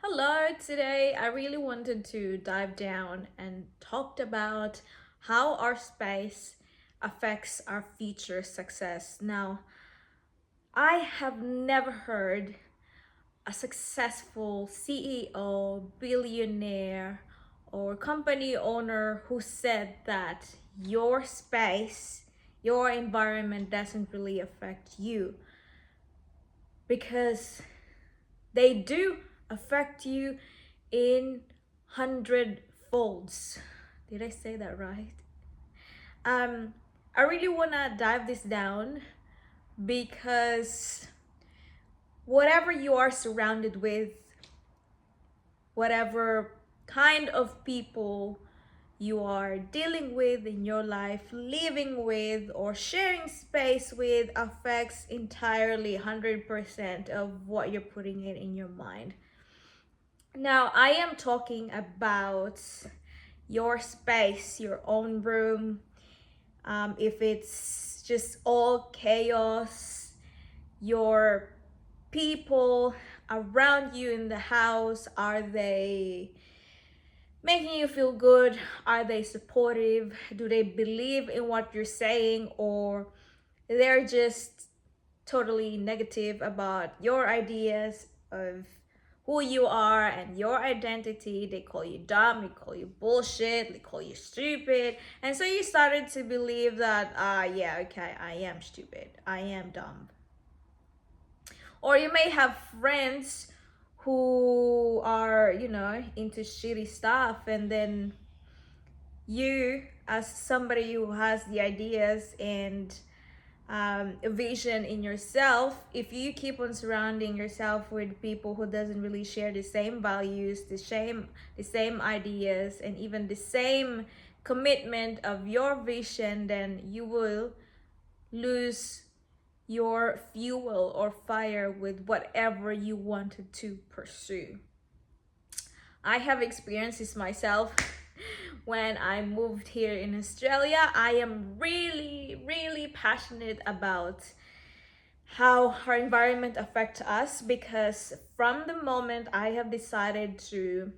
Hello, today I really wanted to dive down and talked about how our space affects our future success. Now, I have never heard a successful CEO, billionaire, or company owner who said that your space, your environment doesn't really affect you, because they do affect you in hundred folds. Did I say that right? Um, I really wanna dive this down because whatever you are surrounded with, whatever kind of people you are dealing with in your life, living with, or sharing space with affects entirely 100% of what you're putting in your mind. Now, I am talking about your space, your own room. If it's just all chaos, your people around you in the house, are they making you feel good? Are they supportive? Do they believe in what you're saying, or they're just totally negative about your ideas of who you are and your identity? They call you dumb, they call you bullshit, they call you stupid. And so you started to believe that, yeah, okay, I am stupid, I am dumb. Or you may have friends who are, into shitty stuff, and then you, as somebody who has the ideas and a vision in yourself, if you keep on surrounding yourself with people who doesn't really share the same values, the same ideas, and even the same commitment of your vision, then you will lose your fuel or fire with whatever you wanted to pursue. I have experienced this myself. When I moved here in Australia, I am really, really passionate about how our environment affects us, because from the moment I have decided to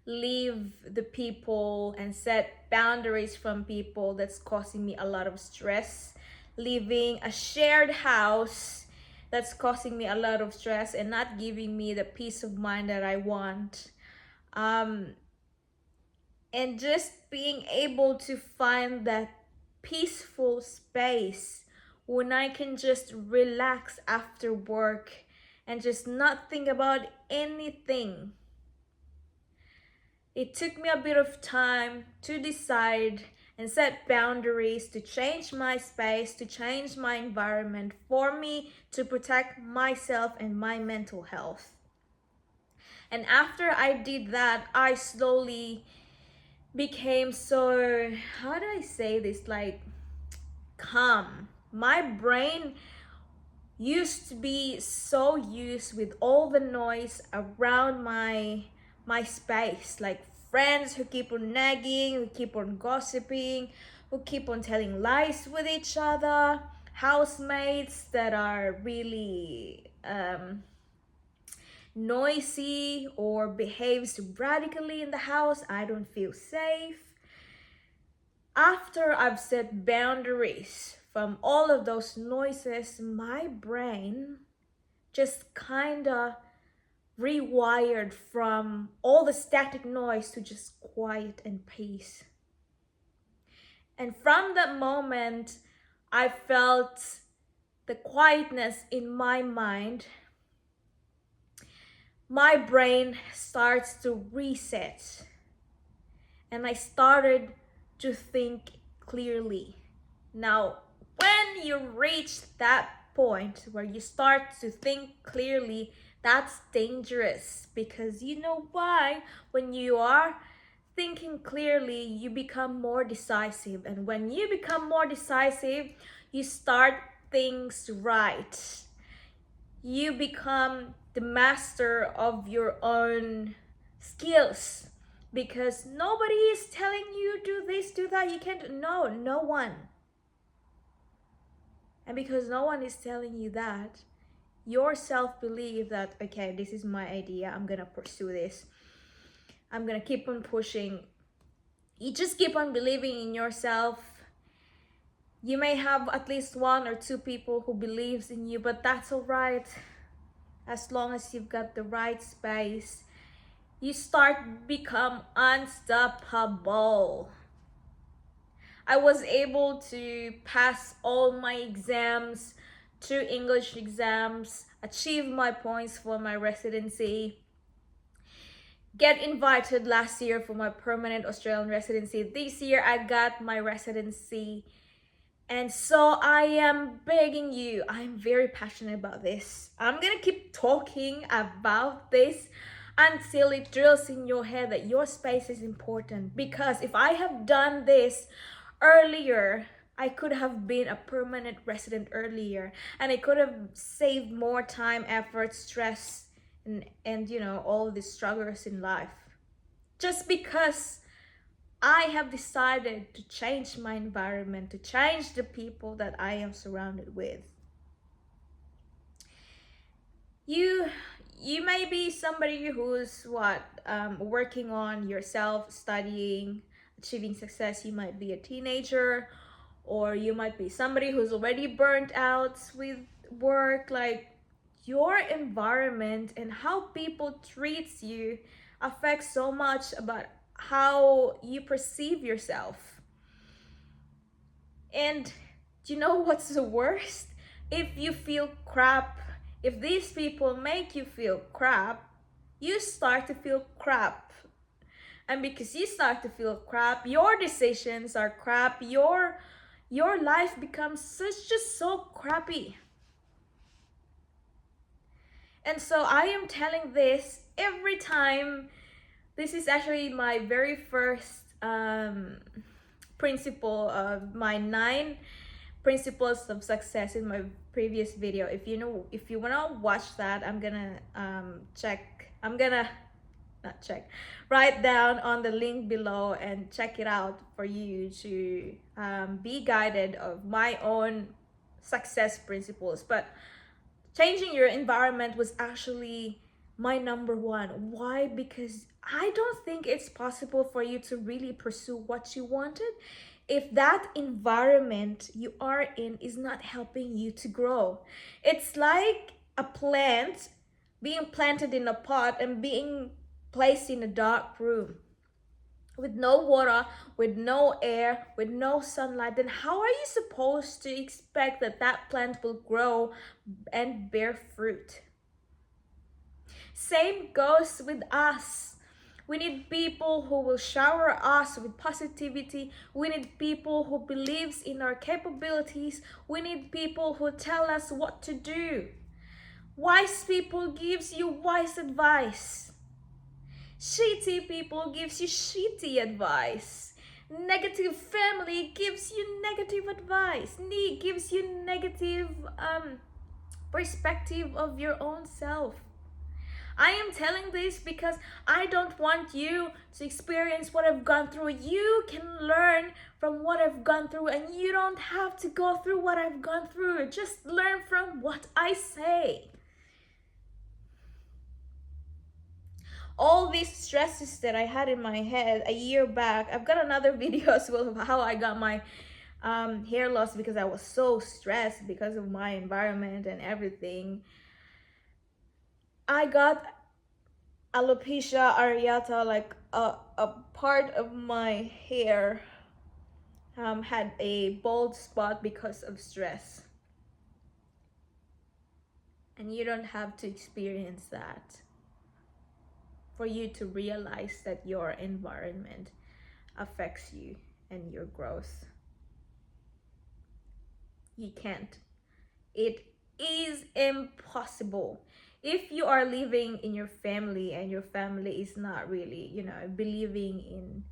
leave the people and set boundaries from people that's causing me a lot of stress, leaving a shared house that's causing me a lot of stress and not giving me the peace of mind that I want, um, and just being able to find that peaceful space when I can just relax after work and just not think about anything. It took me a bit of time to decide and set boundaries, to change my space, to change my environment for me to protect myself and my mental health. And after I did that, I slowly became so, how do I say this, like, calm. My brain used to be so used with all the noise around my space, like friends who keep on nagging, who keep on gossiping, who keep on telling lies with each other, housemates that are really noisy or behaves radically in the house. I don't feel safe. After I've set boundaries from all of those noises, my brain just kinda rewired from all the static noise to just quiet and peace. And from that moment, I felt the quietness in my mind. My brain starts to reset, and I started to think clearly. Now, when you reach that point where you start to think clearly, that's dangerous, because you know why? When you are thinking clearly, you become more decisive. And when you become more decisive, you start things right. You become the master of your own skills, because nobody is telling you do this, do that, you can't. No one. And because no one is telling you that, your self-belief that, okay, this is my idea, I'm gonna pursue this, I'm gonna keep on pushing. You just keep on believing in yourself. You may have at least one or two people who believes in you, but that's all right, as long as you've got the right space. You start become unstoppable. I was able to pass all my exams, 2 English exams, achieve my points for my residency, get invited last year for my permanent Australian residency. This year I got my residency. And so I am begging you, I'm very passionate about this. I'm gonna keep talking about this until it drills in your head that your space is important. Because if I have done this earlier, I could have been a permanent resident earlier, and I could have saved more time, effort, stress, and you know, all the struggles in life. Just because I have decided to change my environment, to change the people that I am surrounded with. You you may be somebody who's working on yourself, studying, achieving success. You might be a teenager, or you might be somebody who's already burnt out with work. Like, your environment and how people treats you affects so much about how you perceive yourself. And do you know what's the worst? If you feel crap, if these people make you feel crap, you start to feel crap. And because you start to feel crap, your decisions are crap, your life becomes just so crappy. And so I am telling this every time. This is actually my very first principle of my 9 principles of success in my previous video. If you want to watch that, I'm gonna write down on the link below and check it out for you to be guided of my own success principles. But changing your environment was actually my number one. Why? Because I don't think it's possible for you to really pursue what you wanted if that environment you are in is not helping you to grow. It's like a plant being planted in a pot and being placed in a dark room with no water, with no air, with no sunlight. Then how are you supposed to expect that that plant will grow and bear fruit? Same goes with us. We need people who will shower us with positivity. We need people who believes in our capabilities. We need people who tell us what to do. Wise people gives you wise advice. Shitty people gives you shitty advice. Negative family gives you negative advice. Gives you negative perspective of your own self. I am telling this because I don't want you to experience what I've gone through. You can learn from what I've gone through, and you don't have to go through what I've gone through. Just learn from what I say. All these stresses that I had in my head a year back, I've got another video as well of how I got my hair loss because I was so stressed because of my environment and everything. I got alopecia areata, like a part of my hair had a bald spot because of stress. And you don't have to experience that for you to realize that your environment affects you and your growth. You can't. It is impossible. If you are living in your family and your family is not really, believing in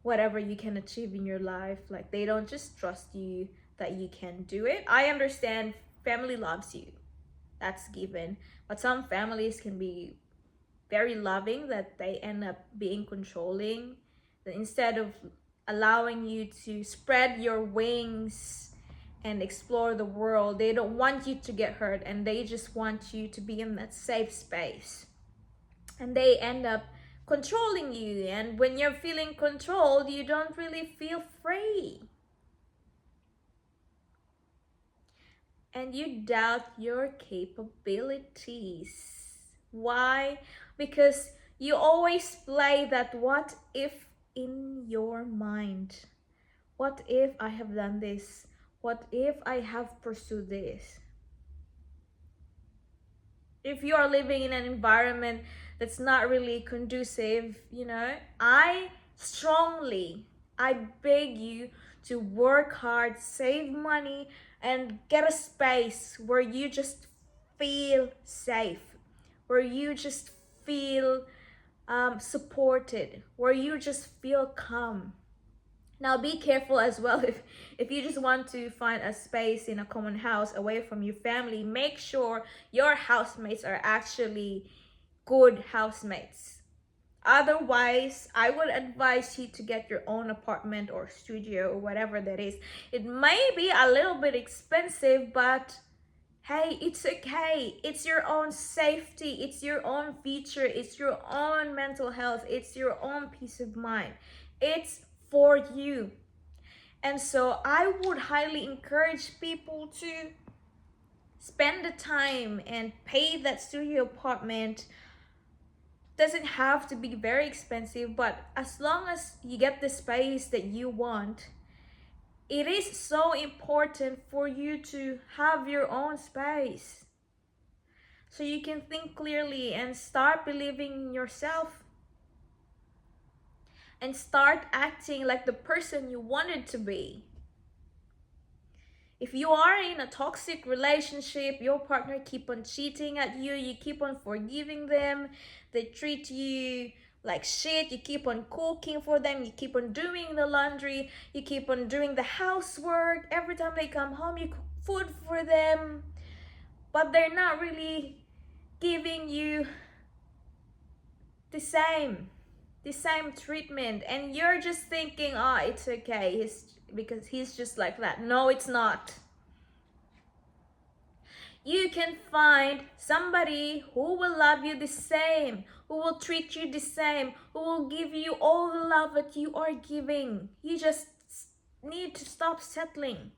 whatever you can achieve in your life, like they don't just trust you that you can do it. I understand family loves you, that's given, but some families can be very loving that they end up being controlling, that instead of allowing you to spread your wings and explore the world. They don't want you to get hurt, and they just want you to be in that safe space. And they end up controlling you. And when you're feeling controlled, you don't really feel free. And you doubt your capabilities. Why? Because you always play that what if in your mind. What if I have done this? What if I have pursued this? If you are living in an environment that's not really conducive, I strongly, I beg you to work hard, save money, and get a space where you just feel safe, where you just feel supported, where you just feel calm. Now be careful as well if you just want to find a space in a common house away from your family. Make sure your housemates are actually good housemates. Otherwise, I would advise you to get your own apartment or studio or whatever that is. It may be a little bit expensive, but hey, it's okay. It's your own safety. It's your own future. It's your own mental health. It's your own peace of mind. It's for you. And so I would highly encourage people to spend the time and pay that studio apartment. Doesn't have to be very expensive, but as long as you get the space that you want, it is so important for you to have your own space so you can think clearly and start believing in yourself and start acting like the person you wanted to be. If you are in a toxic relationship, your partner keep on cheating at you, you keep on forgiving them, they treat you like shit, you keep on cooking for them, you keep on doing the laundry, you keep on doing the housework, every time they come home you cook food for them, but they're not really giving you the same treatment, and you're just thinking, oh, it's okay, because he's just like that. No, it's not. You can find somebody who will love you the same, who will treat you the same, who will give you all the love that you are giving. You just need to stop settling.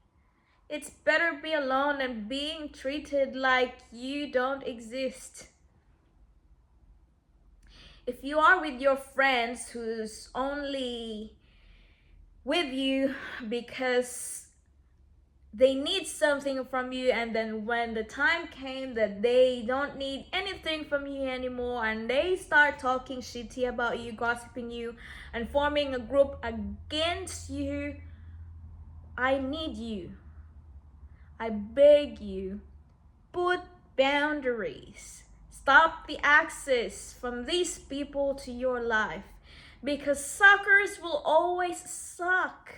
It's better be alone than being treated like you don't exist. If you are with your friends who's only with you because they need something from you, and then when the time came that they don't need anything from you anymore and they start talking shitty about you, gossiping you, and forming a group against you, I need you. I beg you, put boundaries. Stop the access from these people to your life, because suckers will always suck.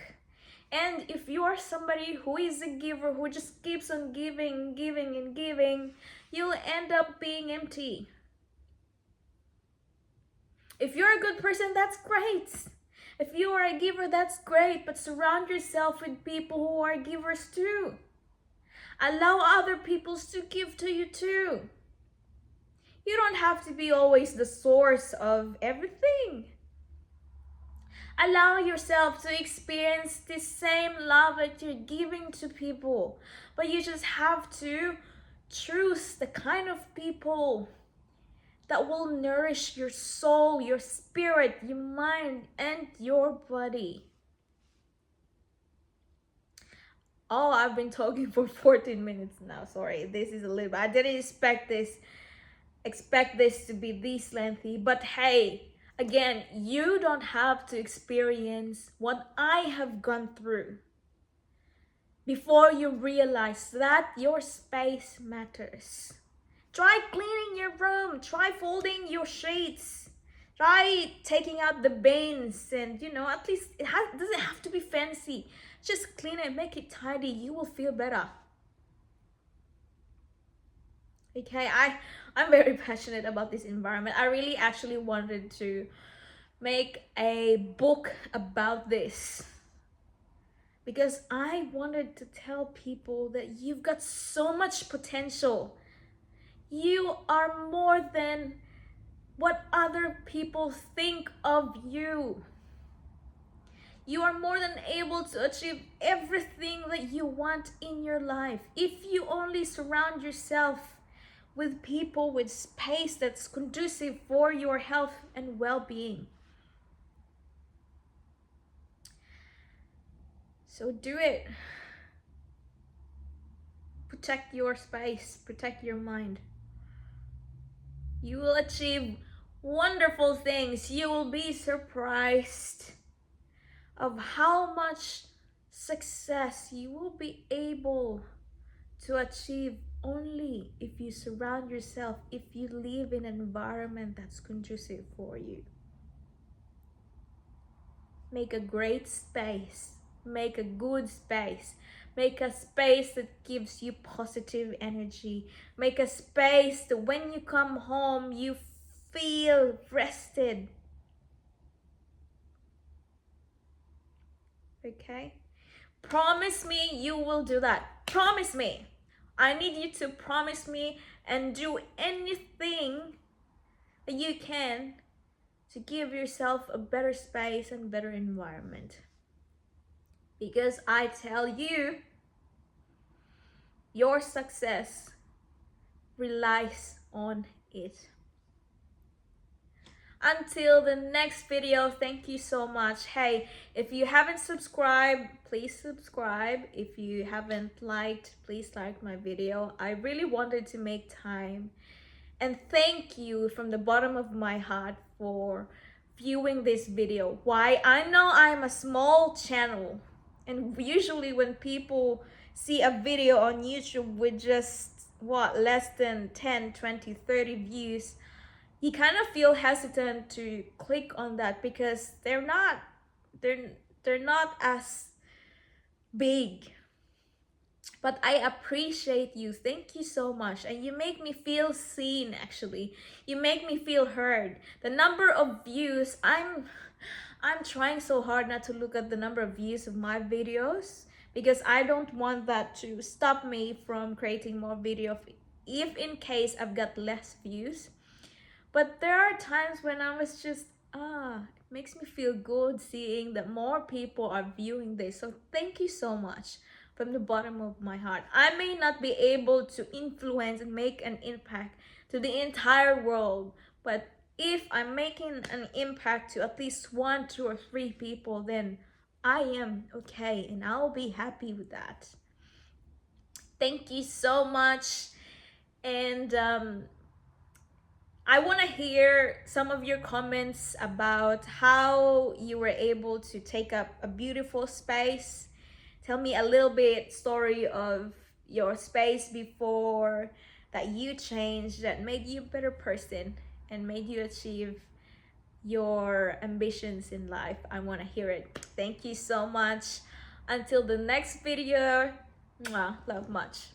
And if you are somebody who is a giver, who just keeps on giving, giving, and giving, you'll end up being empty. If you're a good person, that's great. If you are a giver, that's great, but surround yourself with people who are givers too. Allow other people to give to you too. You don't have to be always the source of everything. Allow yourself to experience the same love that you're giving to people. But you just have to choose the kind of people that will nourish your soul, your spirit, your mind, and your body. Oh, I've been talking for 14 minutes now. Sorry, this is a little bit. I didn't expect this to be this lengthy, but hey, again, you don't have to experience what I have gone through before you realize that your space matters. Try cleaning your room, try folding your sheets, try taking out the bins, and at least doesn't have to be fancy. Just clean it, make it tidy, you will feel better. Okay, I'm very passionate about this environment. I really actually wanted to make a book about this, because I wanted to tell people that you've got so much potential. You are more than what other people think of you. You are more than able to achieve everything that you want in your life if you only surround yourself with people with space that's conducive for your health and well-being. So do it. Protect your space, protect your mind. You will achieve wonderful things. You will be surprised of how much success you will be able to achieve only if you surround yourself, if you live in an environment that's conducive for you. Make a great space, make a good space, make a space that gives you positive energy, make a space that when you come home you feel rested. Okay? Promise me you will do that. Promise me. I need you to promise me and do anything that you can to give yourself a better space and better environment. Because I tell you, your success relies on it. Until the next video, thank you so much. Hey, if you haven't subscribed, please subscribe. If you haven't liked, please like my video. I really wanted to make time. And thank you from the bottom of my heart for viewing this video. Why? I know I'm a small channel, and usually when people see a video on YouTube with just less than 10, 20, 30 views, you kind of feel hesitant to click on that because they're not as big. But I appreciate you. Thank you so much. And you make me feel seen, actually. You make me feel heard. The number of views, I'm trying so hard not to look at the number of views of my videos because I don't want that to stop me from creating more videos if in case I've got less views. But there are times when I was just, it makes me feel good seeing that more people are viewing this. So thank you so much from the bottom of my heart. I may not be able to influence and make an impact to the entire world, but if I'm making an impact to at least 1, 2, or 3 people, then I am okay and I'll be happy with that. Thank you so much. And I want to hear some of your comments about how you were able to take up a beautiful space. Tell me a little bit story of your space before that you changed, that made you a better person and made you achieve your ambitions in life. I want to hear it. Thank you so much. Until the next video, mwah, love much.